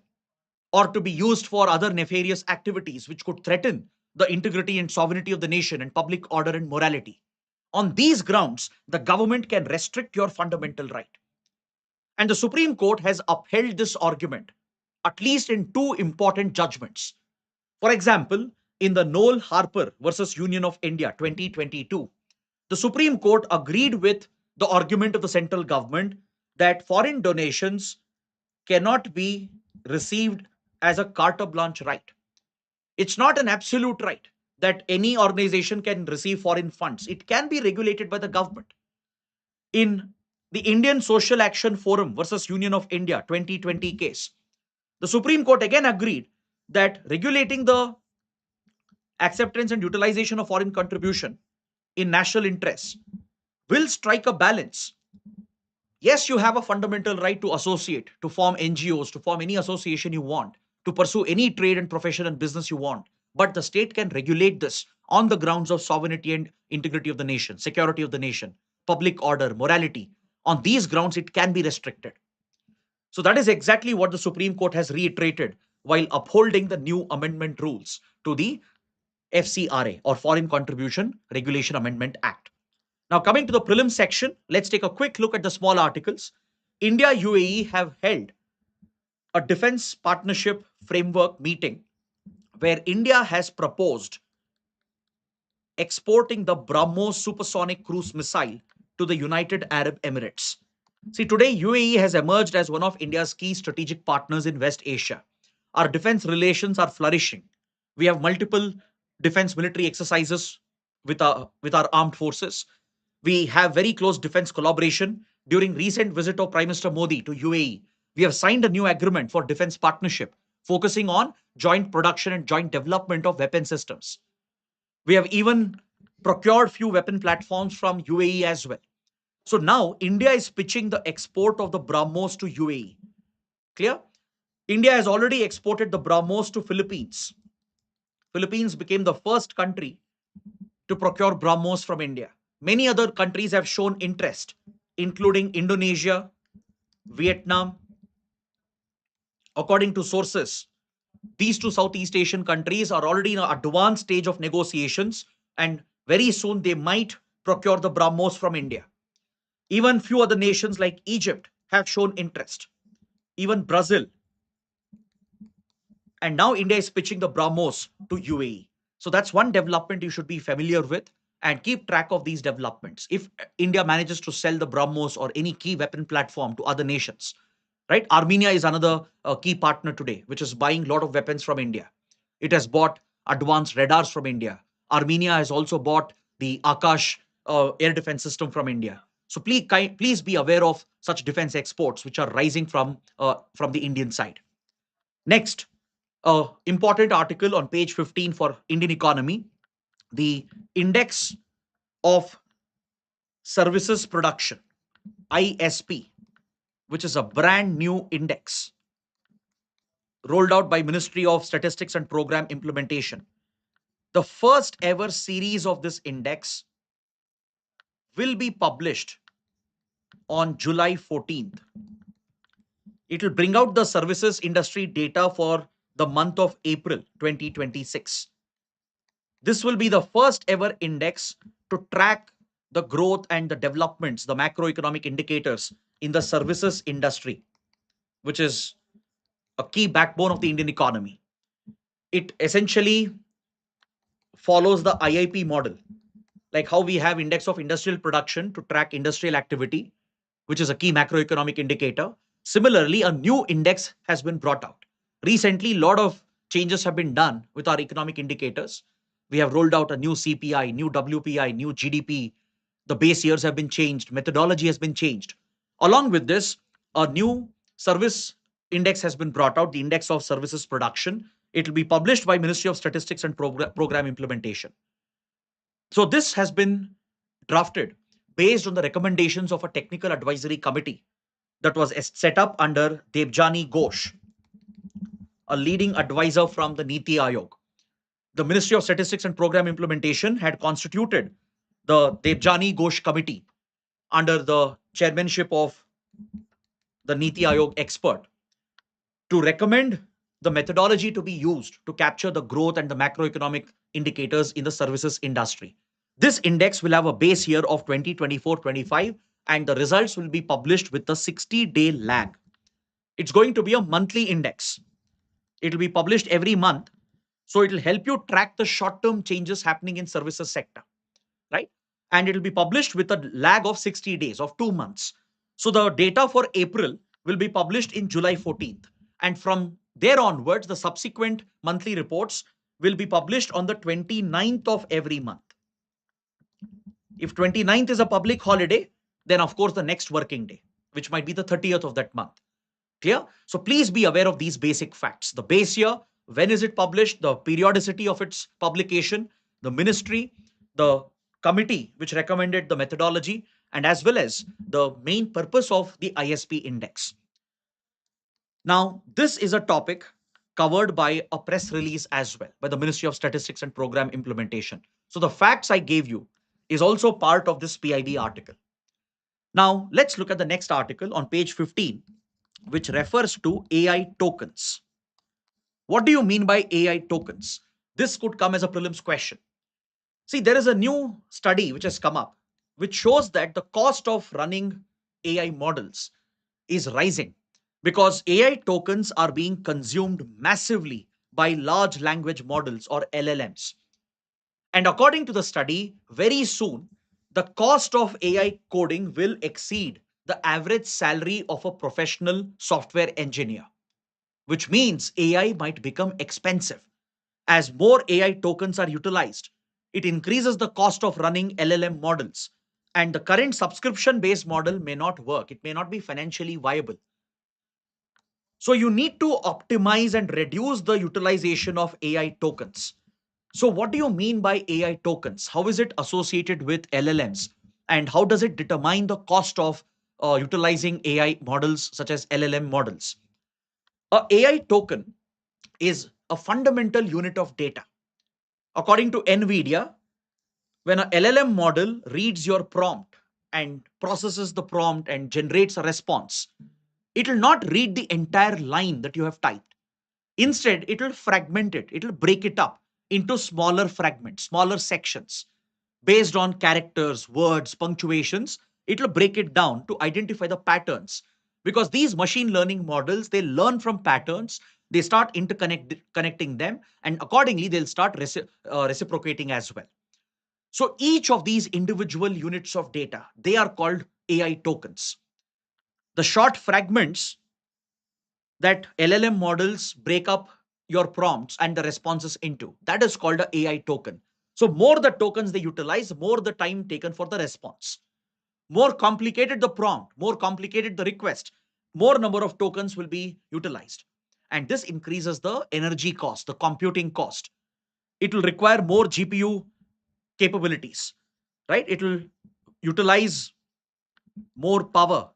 or to be used for other nefarious activities which could threaten the integrity and sovereignty of the nation and public order and morality. On these grounds, the government can restrict your fundamental right. And the Supreme Court has upheld this argument, at least in two important judgments. For example, in the Noel Harper versus Union of India 2022, the Supreme Court agreed with the argument of the central government that foreign donations cannot be received as a carte blanche right. It's not an absolute right that any organization can receive foreign funds. It can be regulated by the government. In the Indian Social Action Forum versus Union of India 2020 case, the Supreme Court again agreed that regulating the acceptance and utilization of foreign contribution in national interests will strike a balance. Yes, you have a fundamental right to associate, to form NGOs, to form any association you want, to pursue any trade and profession and business you want. But the state can regulate this on the grounds of sovereignty and integrity of the nation, security of the nation, public order, morality. On these grounds, it can be restricted. So that is exactly what the Supreme Court has reiterated while upholding the new amendment rules to the FCRA, or Foreign Contribution Regulation Amendment Act. Now, coming to the prelims section, let's take a quick look at the small articles. India UAE have held a defense partnership framework meeting where India has proposed exporting the Brahmos supersonic cruise missile to the United Arab Emirates. See, today UAE has emerged as one of India's key strategic partners in West Asia. Our defense relations are flourishing. We have multiple defense military exercises with our armed forces. We have very close defense collaboration. During recent visit of Prime Minister Modi to UAE, we have signed a new agreement for defense partnership, focusing on joint production and joint development of weapon systems. We have even procured few weapon platforms from UAE as well. So now India is pitching the export of the Brahmos to UAE. Clear? India has already exported the Brahmos to Philippines. Philippines became the first country to procure Brahmos from India. Many other countries have shown interest, including Indonesia, Vietnam. According to sources, these two Southeast Asian countries are already in an advanced stage of negotiations, and very soon they might procure the Brahmos from India. Even few other nations like Egypt have shown interest, even Brazil. And now India is pitching the Brahmos to UAE. So that's one development you should be familiar with and keep track of these developments. If India manages to sell the Brahmos or any key weapon platform to other nations, right? Armenia is another key partner today, which is buying a lot of weapons from India. It has bought advanced radars from India. Armenia has also bought the Akash air defense system from India. So please be aware of such defense exports which are rising from the Indian side. Next, important article on page 15 for Indian economy, the index of services production, ISP, which is a brand new index rolled out by Ministry of Statistics and Program Implementation. The first ever series of this index will be published on July 14th. It will bring out the services industry data for the month of April 2026. This will be the first ever index to track the growth and the developments, the macroeconomic indicators in the services industry, which is a key backbone of the Indian economy. It essentially follows the IIP model, like how we have index of industrial production to track industrial activity, which is a key macroeconomic indicator. Similarly, a new index has been brought out. Recently, a lot of changes have been done with our economic indicators. We have rolled out a new CPI, new WPI, new GDP. The base years have been changed, methodology has been changed. Along with this, a new service index has been brought out, the index of services production. It will be published by Ministry of Statistics and Program Implementation. So this has been drafted based on the recommendations of a technical advisory committee that was set up under Debjani Ghosh, a leading advisor from the Niti Aayog. The Ministry of Statistics and Program Implementation had constituted the Debjani Ghosh committee under the chairmanship of the Niti Aayog expert to recommend the methodology to be used to capture the growth and the macroeconomic indicators in the services industry. This index will have a base year of 2024-25 and the results will be published with a 60-day lag. It's going to be a monthly index. It will be published every month. So it will help you track the short-term changes happening in services sector, right? And it will be published with a lag of 60 days, of 2 months. So the data for April will be published in July 14th. And from there onwards, the subsequent monthly reports will be published on the 29th of every month. If 29th is a public holiday, then of course the next working day, which might be the 30th of that month. Clear? So please be aware of these basic facts. The base year, when is it published, the periodicity of its publication, the ministry, the committee which recommended the methodology, and as well as the main purpose of the ISP index. Now, this is a topic covered by a press release as well by the Ministry of Statistics and Program Implementation. So the facts I gave you is also part of this PIB article. Now, let's look at the next article on page 15, which refers to AI tokens. What do you mean by AI tokens? This could come as a prelims question. See, there is a new study which has come up, which shows that the cost of running AI models is rising because AI tokens are being consumed massively by large language models or LLMs. And according to the study, very soon, the cost of AI coding will exceed the average salary of a professional software engineer, which means AI might become expensive. As more AI tokens are utilized, it increases the cost of running LLM models. And the current subscription based model may not work, it may not be financially viable. So you need to optimize and reduce the utilization of AI tokens. So, what do you mean by AI tokens? How is it associated with LLMs? And how does it determine the cost of utilizing AI models such as LLM models? A AI token is a fundamental unit of data. According to NVIDIA, when a LLM model reads your prompt and processes the prompt and generates a response, it will not read the entire line that you have typed. Instead, it will fragment it, it will break it up into smaller fragments, smaller sections. Based on characters, words, punctuations, it will break it down to identify the patterns. Because these machine learning models, they learn from patterns, they start connecting them, and accordingly, they'll start reciprocating as well. So each of these individual units of data, they are called AI tokens. The short fragments that LLM models break up your prompts and the responses into. That is called a AI token. So more the tokens they utilize, more the time taken for the response. More complicated the prompt, more complicated the request, more number of tokens will be utilized. And this increases the energy cost, the computing cost. It will require more GPU capabilities, right? It will utilize more power.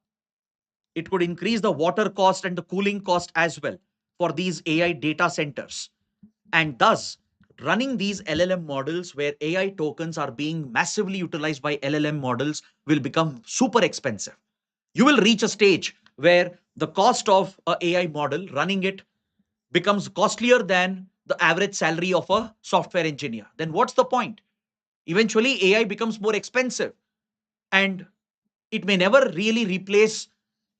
It could increase the water cost and the cooling cost as well for these AI data centers. And thus, running these LLM models where AI tokens are being massively utilized by LLM models will become super expensive. You will reach a stage where the cost of a AI model running it becomes costlier than the average salary of a software engineer. Then what's the point? Eventually, AI becomes more expensive and it may never really replace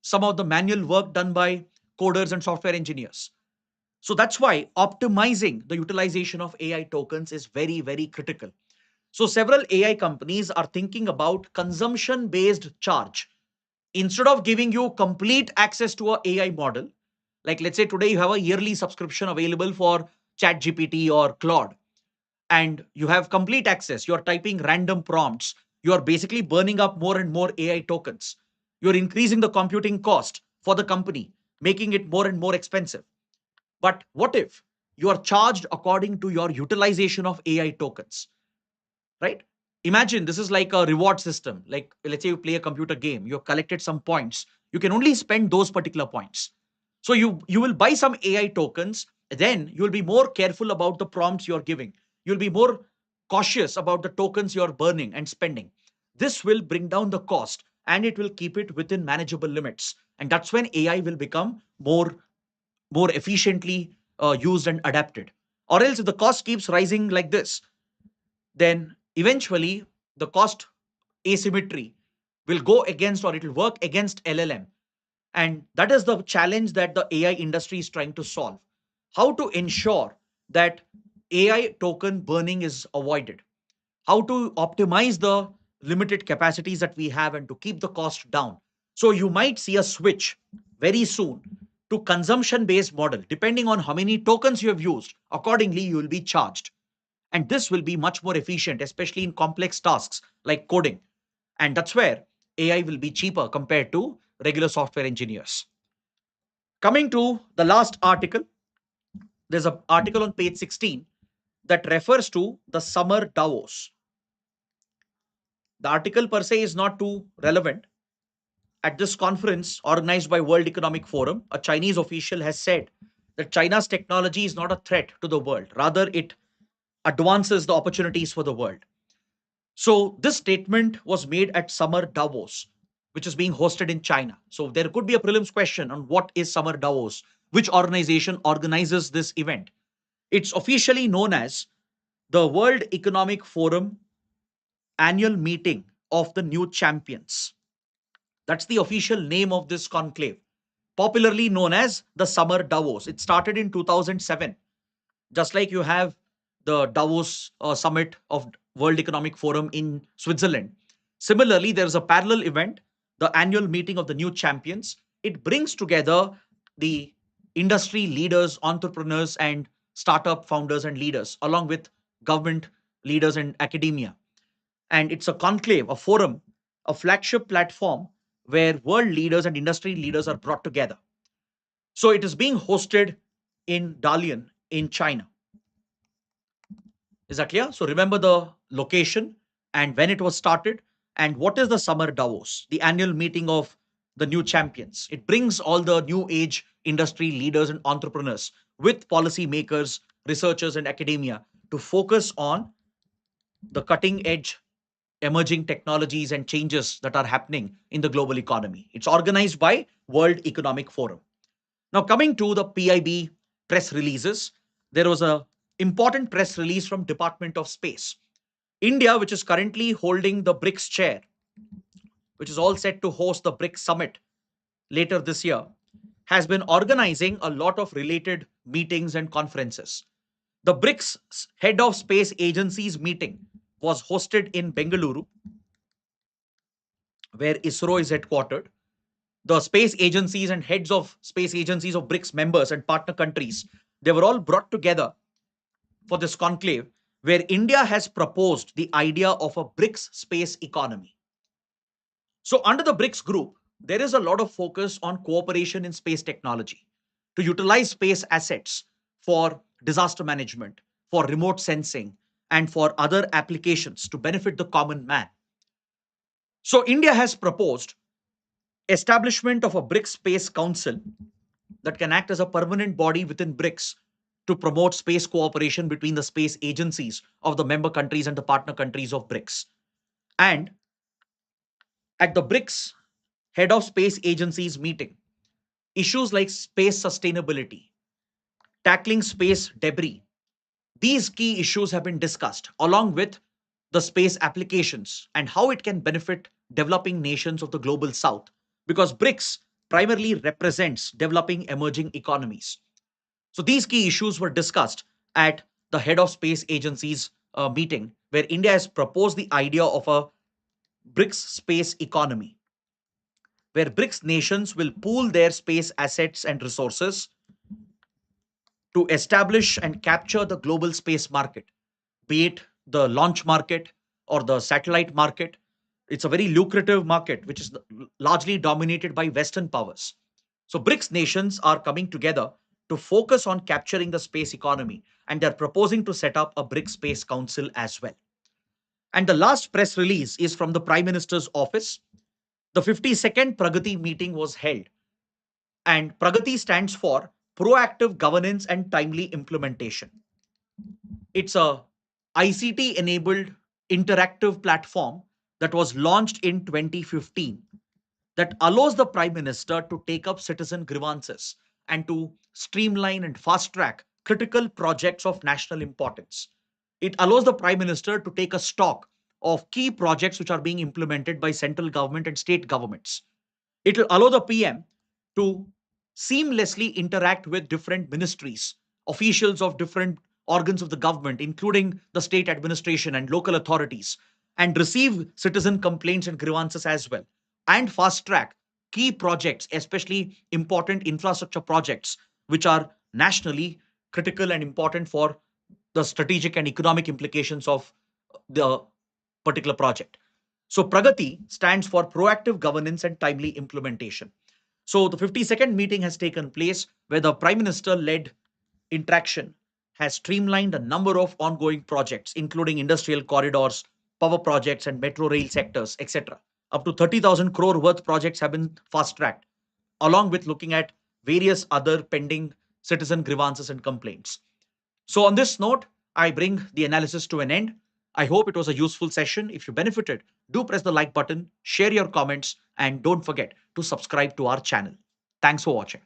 some of the manual work done by coders and software engineers. So that's why optimizing the utilization of AI tokens is very, very critical. So several AI companies are thinking about consumption based charge. Instead of giving you complete access to a AI model, like let's say today you have a yearly subscription available for ChatGPT or Claude, and you have complete access. You're typing random prompts. You're basically burning up more and more AI tokens. You're increasing the computing cost for the company, making it more and more expensive. But what if you are charged according to your utilization of AI tokens, right? Imagine this is like a reward system. Like, let's say you play a computer game, you have collected some points. You can only spend those particular points. So you will buy some AI tokens, then you will be more careful about the prompts you're giving. You'll be more cautious about the tokens you're burning and spending. This will bring down the cost and it will keep it within manageable limits. And that's when AI will become more efficiently used and adapted. Or else, if the cost keeps rising like this, then eventually the cost asymmetry will go against or it will work against LLM. And that is the challenge that the AI industry is trying to solve. How to ensure that AI token burning is avoided, how to optimize the limited capacities that we have and to keep the cost down. So you might see a switch very soon to consumption based model. Depending on how many tokens you have used, accordingly you will be charged. And this will be much more efficient, especially in complex tasks like coding. And that's where AI will be cheaper compared to regular software engineers. Coming to the last article, there's an article on page 16 that refers to the summer Davos. The article per se is not too relevant. At this conference organized by World Economic Forum, a Chinese official has said that China's technology is not a threat to the world. Rather, it advances the opportunities for the world. So this statement was made at Summer Davos, which is being hosted in China. So there could be a prelims question on what is Summer Davos, which organization organizes this event. It's officially known as the World Economic Forum annual meeting of the new champions. That's the official name of this conclave, popularly known as the Summer Davos. It started in 2007, just like you have the Davos summit of World Economic Forum in Switzerland. Similarly, there's a parallel event, the annual meeting of the new champions. It brings together the industry leaders, entrepreneurs, and startup founders and leaders, along with government leaders and academia. And it's a conclave, a forum, a flagship platform where world leaders and industry leaders are brought together. So it is being hosted in Dalian in China. Is that clear? So remember the location and when it was started, and what is the Summer Davos, the annual meeting of the new champions. It brings all the new age industry leaders and entrepreneurs with policy makers, researchers, and academia to focus on the cutting edge emerging technologies and changes that are happening in the global economy. It's organized by World Economic Forum. Now, coming to the PIB press releases, there was a important press release from Department of Space. India, which is currently holding the BRICS chair, which is all set to host the BRICS summit later this year, has been organizing a lot of related meetings and conferences. The BRICS head of space agencies meeting was hosted in Bengaluru, where ISRO is headquartered. The space agencies and heads of space agencies of BRICS members and partner countries, they were all brought together for this conclave where India has proposed the idea of a BRICS space economy. So, under the BRICS group, there is a lot of focus on cooperation in space technology to utilize space assets for disaster management, for remote sensing, and for other applications to benefit the common man. So, India has proposed establishment of a BRICS Space Council that can act as a permanent body within BRICS to promote space cooperation between the space agencies of the member countries and the partner countries of BRICS. And at the BRICS Head of Space Agencies meeting, issues like space sustainability, tackling space debris, these key issues have been discussed along with the space applications and how it can benefit developing nations of the global south because BRICS primarily represents developing emerging economies. So these key issues were discussed at the head of space agencies meeting where India has proposed the idea of a BRICS space economy where BRICS nations will pool their space assets and resources to establish and capture the global space market, be it the launch market or the satellite market. It's a very lucrative market, which is largely dominated by Western powers. So, BRICS nations are coming together to focus on capturing the space economy, and they're proposing to set up a BRICS Space Council as well. And the last press release is from the Prime Minister's office. The 52nd Pragati meeting was held, and Pragati stands for Proactive Governance and Timely Implementation. It's a ICT enabled interactive platform that was launched in 2015 that allows the Prime Minister to take up citizen grievances and to streamline and fast track critical projects of national importance. It allows the Prime Minister to take a stock of key projects which are being implemented by central government and state governments. It will allow the PM to seamlessly interact with different ministries, officials of different organs of the government, including the state administration and local authorities, and receive citizen complaints and grievances as well, and fast track key projects, especially important infrastructure projects, which are nationally critical and important for the strategic and economic implications of the particular project. So Pragati stands for proactive governance and timely implementation. So the 52nd meeting has taken place where the Prime Minister led interaction has streamlined a number of ongoing projects, including industrial corridors, power projects, and metro rail sectors, etc. Up to 30,000 crore worth projects have been fast tracked, along with looking at various other pending citizen grievances and complaints. So, on this note, I bring the analysis to an end. I hope it was a useful session. If you benefited, do press the like button, share your comments, and don't forget to subscribe to our channel. Thanks for watching.